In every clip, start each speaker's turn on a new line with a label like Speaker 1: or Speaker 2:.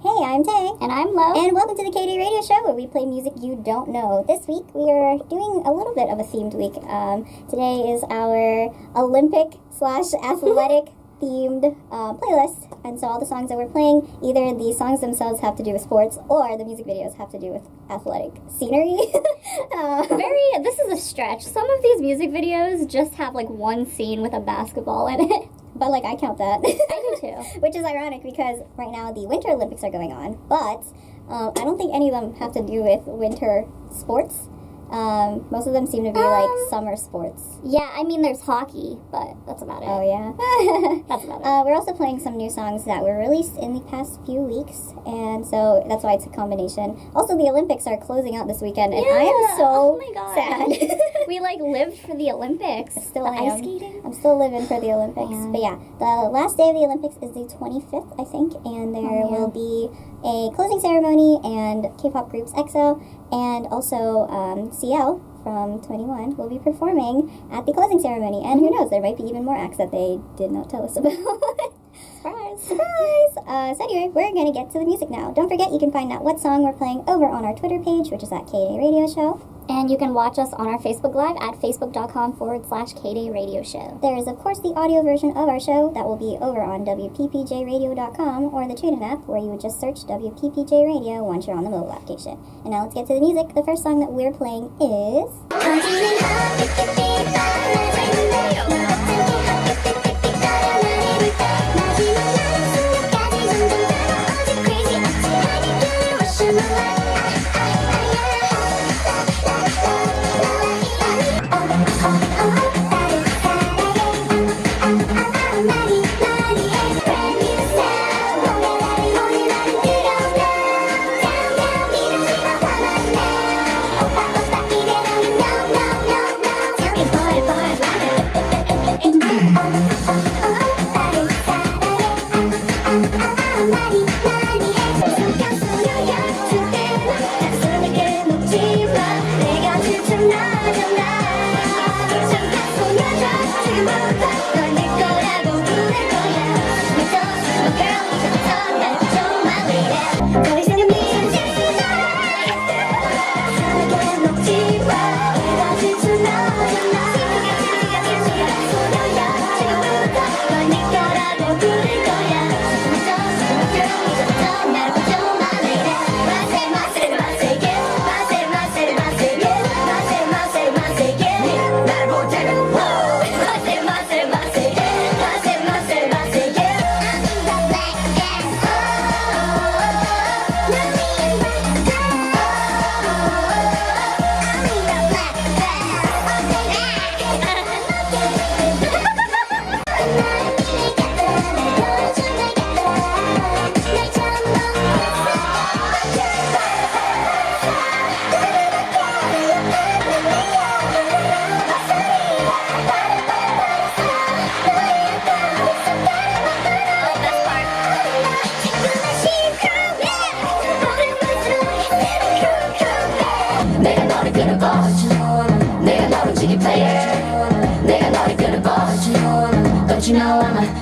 Speaker 1: Hey, I'm Tay.
Speaker 2: And I'm Lo.
Speaker 1: And welcome to the K Day Radio Show, where we play music you don't know. This week, we are doing a little bit of a themed week. Today is our Olympic/athletic themed playlist. And so all the songs that we're playing, either the songs themselves have to do with sports, or the music videos have to do with athletic scenery.
Speaker 2: This is a stretch. Some of these music videos just have like one scene with a basketball in it.
Speaker 1: But, I count that.
Speaker 2: I do too.
Speaker 1: Which is ironic because right now the Winter Olympics are going on, but I don't think any of them have to do with winter sports. Most of them seem to be summer sports.
Speaker 2: Yeah, I mean there's hockey, but that's about it.
Speaker 1: Oh, yeah?
Speaker 2: That's about it.
Speaker 1: We're also playing some new songs that were released in the past few weeks, and so that's why it's a combination. Also, the Olympics are closing out this weekend, and I am so sad.
Speaker 2: We lived for the Olympics.
Speaker 1: Still
Speaker 2: ice skating.
Speaker 1: I'm still living for the Olympics.
Speaker 2: Yeah.
Speaker 1: But yeah, the last day of the Olympics is the 25th, I think, and there will be a closing ceremony, and K-pop groups EXO and also CL from 21 will be performing at the closing ceremony. And who knows, there might be even more acts that they did not tell us about.
Speaker 2: Surprise!
Speaker 1: Surprise! So anyway, we're going to get to the music now. Don't forget, you can find out what song we're playing over on our Twitter page, which is at kdayradioshow.
Speaker 2: And you can watch us on our Facebook Live at facebook.com/kdayradioshow.
Speaker 1: There is, of course, the audio version of our show that will be over on WPPJradio.com or the TuneIn app, where you would just search WPPJ Radio once you're on the mobile application. And now let's get to the music. The first song that we're playing is...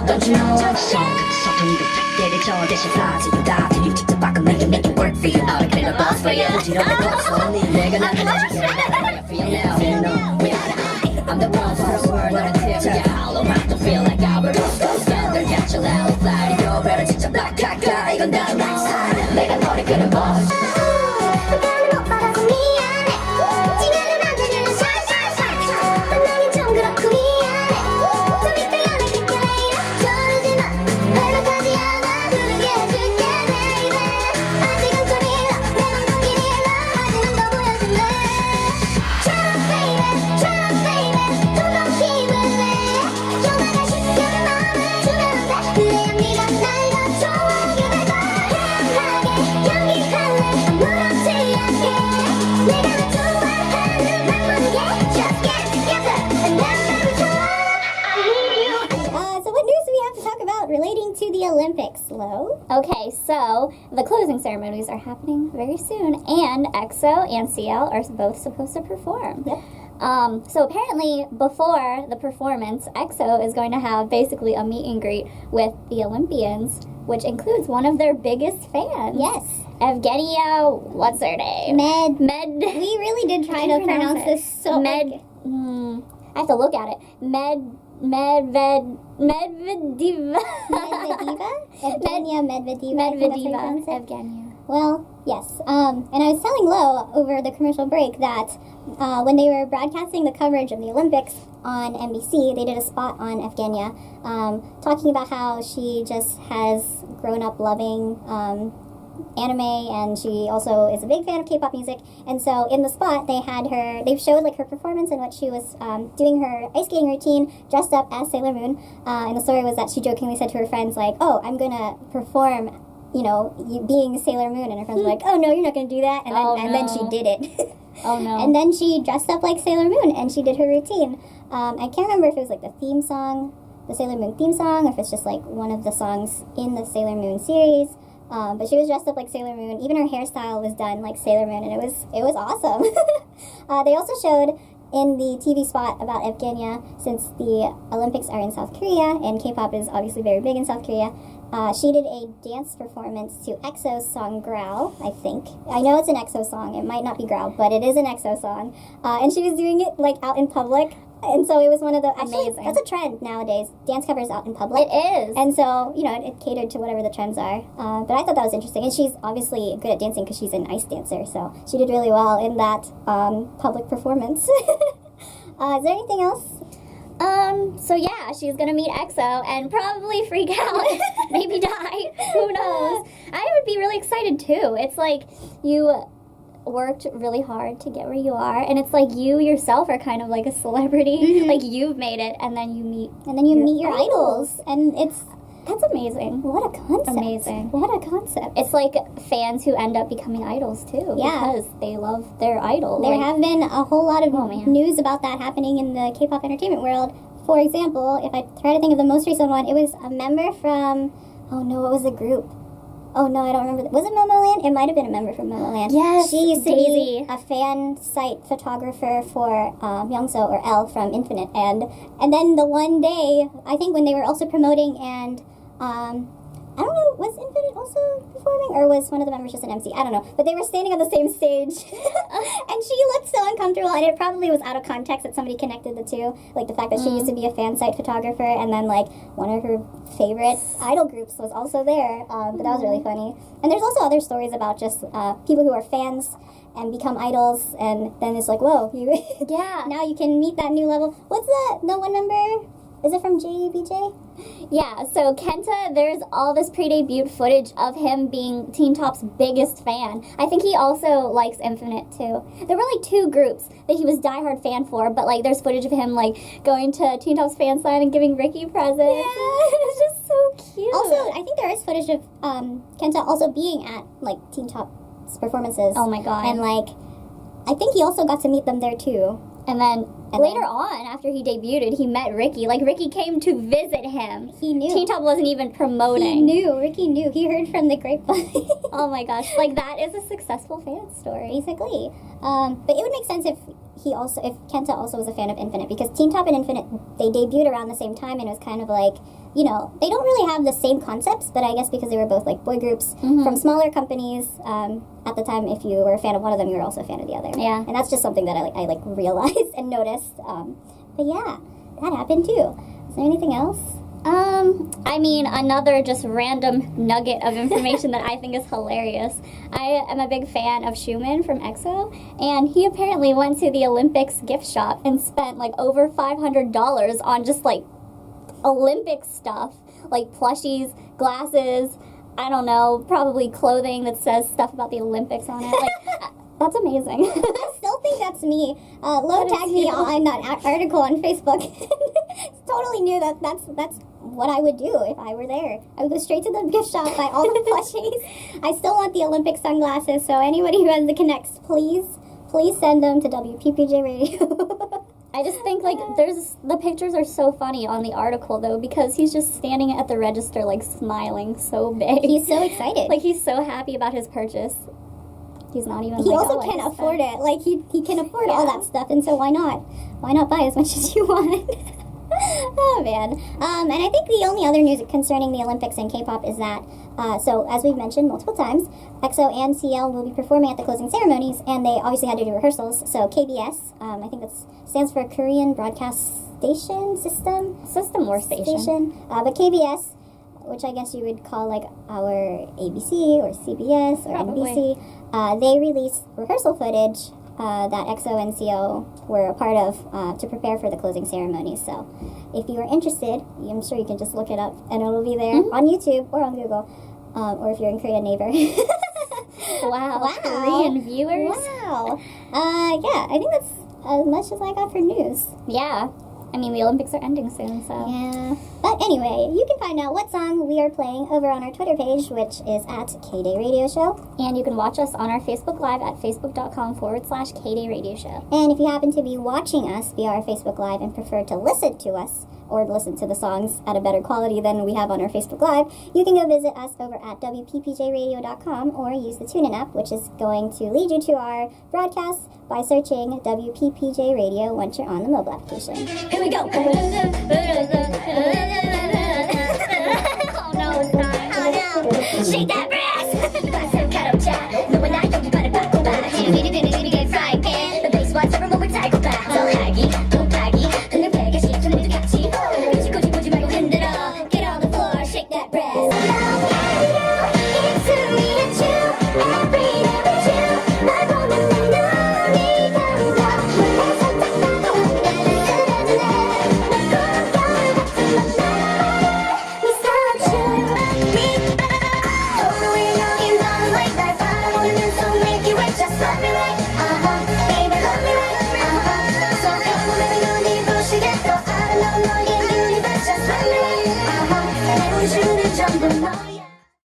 Speaker 3: Don't you know I'm 대신 fly to you, die to you, 직접 바꿔 make it work for you. I'll clean the boss for you. 부지런히 거쳐니 내가 나를 해줄게. Feel now, feel no, we are the eye. I'm the one for the world, 너를 태우자. All around, don't feel like our ghost goes down. 널 catch a loud flight, your better 직접 락카카. 이건 다 right side. 내가 너를 끄는 boss.
Speaker 1: Relating to the Olympics, Lo.
Speaker 2: Okay, so the closing ceremonies are happening very soon, and EXO and CL are both supposed to perform.
Speaker 1: Yep.
Speaker 2: So apparently, before the performance, EXO is going to have basically a meet and greet with the Olympians, which includes one of their biggest fans.
Speaker 1: Yes.
Speaker 2: Evgenia, what's her name?
Speaker 1: Med.
Speaker 2: We
Speaker 1: really did try to pronounce this so...
Speaker 2: I have to look at it. Medvedeva?
Speaker 1: Evgenia Medvedeva.
Speaker 2: Evgenia.
Speaker 1: Well, yes. And I was telling Lo over the commercial break that when they were broadcasting the coverage of the Olympics on NBC, they did a spot on Evgenia talking about how she just has grown up loving anime, and she also is a big fan of K-pop music. And so in the spot, they showed like her performance and what she was doing her ice skating routine dressed up as Sailor Moon. And the story was that she jokingly said to her friends like, "Oh, I'm gonna perform, being Sailor Moon," and her friends were like, "Oh no, you're not gonna do that." And then she did it.
Speaker 2: Oh no.
Speaker 1: And then she dressed up like Sailor Moon and she did her routine. I can't remember if it was like the theme song, the Sailor Moon theme song, or if it's just like one of the songs in the Sailor Moon series. But she was dressed up like Sailor Moon. Even her hairstyle was done like Sailor Moon, and it was awesome. They also showed in the TV spot about Evgenia, since the Olympics are in South Korea, and K-pop is obviously very big in South Korea, she did a dance performance to EXO's song Growl, I think. I know it's an EXO song. It might not be Growl, but it is an EXO song. And she was doing it like out in public. And so it was one of the... Actually,
Speaker 2: Amazing.
Speaker 1: that's a trend nowadays. Dance covers out in public.
Speaker 2: It is.
Speaker 1: And so, it catered to whatever the trends are. But I thought that was interesting. And she's obviously good at dancing because she's an ice dancer. So she did really well in that public performance. Is there anything else?
Speaker 2: So yeah, she's gonna meet EXO and probably freak out, maybe die, who knows. I would be really excited too. It's like you worked really hard to get where you are, and it's like you yourself are kind of like a celebrity.
Speaker 1: Mm-hmm.
Speaker 2: Like you've made it, and then you meet
Speaker 1: your idols. And
Speaker 2: that's amazing.
Speaker 1: What a concept.
Speaker 2: Amazing.
Speaker 1: What a concept.
Speaker 2: It's like fans who end up becoming idols too.
Speaker 1: Yeah.
Speaker 2: Because they love their idol.
Speaker 1: There have been a whole lot of
Speaker 2: Oh, man.
Speaker 1: news about that happening in the K-pop entertainment world. For example, if I try to think of the most recent one, it was a member from... Oh no, what was the group? Oh no, I don't remember. Was it Momoland? It might have been a member from Momoland.
Speaker 2: Yes,
Speaker 1: she used to
Speaker 2: Daisy.
Speaker 1: be a fan site photographer for Youngso or L from Infinite, and then the one day, I think when they were also promoting, and I don't know, was Infinite also performing, or was one of the members just an MC? I don't know, but they were standing on the same stage, and she looked so uncomfortable, and it probably was out of context that somebody connected the two, like the fact that she used to be a fan site photographer, and then like one of her favorite idol groups was also there, but that was really funny. And there's also other stories about just people who are fans and become idols, and then it's like, whoa, you
Speaker 2: Yeah.
Speaker 1: now you can meet that new level. What's the one member? Is it from JBJ?
Speaker 2: Yeah, so Kenta, there's all this pre-debut footage of him being Teen Top's biggest fan. I think he also likes Infinite, too. There were, like, two groups that he was diehard fan for, but, like, there's footage of him, like, going to Teen Top's fan sign and giving Ricky presents.
Speaker 1: Yeah.
Speaker 2: It's just so cute.
Speaker 1: Also, I think there is footage of Kenta also being at, like, Teen Top's performances.
Speaker 2: Oh, my God.
Speaker 1: And, like, I think he also got to meet them there, too.
Speaker 2: And then later on, after he debuted, he met Ricky. Like, Ricky came to visit him.
Speaker 1: He knew.
Speaker 2: Teen Top wasn't even promoting.
Speaker 1: He knew. Ricky knew. He heard from the grapevine.
Speaker 2: Oh, my gosh. Like, that is a successful fan story.
Speaker 1: Basically. But it would make sense if Kenta also was a fan of Infinite, because Teen Top and Infinite, they debuted around the same time, and it was kind of like, they don't really have the same concepts, but I guess because they were both like boy groups from smaller companies, at the time, if you were a fan of one of them, you were also a fan of the other.
Speaker 2: Yeah.
Speaker 1: And that's just something that I realized and noticed. But yeah, that happened too. Is there anything else?
Speaker 2: I mean, another just random nugget of information that I think is hilarious. I am a big fan of Schumann from EXO, and he apparently went to the Olympics gift shop and spent like over $500 on just like Olympic stuff, like plushies, glasses, I don't know, probably clothing that says stuff about the Olympics on it. Like, that's amazing.
Speaker 1: I still think that's me. Lo tagged me on that article on Facebook. Totally knew that's what I would do if I were there. I would go straight to the gift shop, buy all the plushies. I still want the Olympic sunglasses, so anybody who has the connects, please send them to WPPJ Radio.
Speaker 2: I just think, like, the pictures are so funny on the article, though, because he's just standing at the register, like, smiling so big.
Speaker 1: He's so excited.
Speaker 2: Like, he's so happy about his purchase. He's not even.
Speaker 1: He
Speaker 2: like,
Speaker 1: also
Speaker 2: oh, I
Speaker 1: can't
Speaker 2: just
Speaker 1: afford
Speaker 2: spent-
Speaker 1: it. Like he can afford all that stuff, and so why not? Why not buy as much as you want? Oh man. And I think the only other news concerning the Olympics and K-pop is that, so as we've mentioned multiple times, EXO and CL will be performing at the closing ceremonies, and they obviously had to do rehearsals. So KBS, I think that stands for Korean Broadcast System
Speaker 2: or station.
Speaker 1: But KBS, which I guess you would call like our ABC or CBS or
Speaker 2: Probably.
Speaker 1: NBC, they released rehearsal footage that EXO and CO were a part of to prepare for the closing ceremony. So if you are interested, I'm sure you can just look it up and it'll be there on YouTube or on Google, or if you're in Korea, Naver.
Speaker 2: Wow.
Speaker 1: Wow.
Speaker 2: Korean viewers.
Speaker 1: Wow. Yeah, I think that's as much as I got for news.
Speaker 2: Yeah. I mean, the Olympics are ending soon, so.
Speaker 1: Yeah. But anyway, you can find out what song we are playing over on our Twitter page, which is at kdayradioshow.
Speaker 2: And you can watch us on our Facebook Live at facebook.com/kdayradioshow.
Speaker 1: And if you happen to be watching us via our Facebook Live and prefer to listen to us, or listen to the songs at a better quality than we have on our Facebook Live, you can go visit us over at wppjradio.com or use the TuneIn app, which is going to lead you to our broadcasts by searching WPPJ Radio once you're on the mobile application.
Speaker 2: Here we go. Oh no, it's time.
Speaker 1: Oh no! Shake that breath!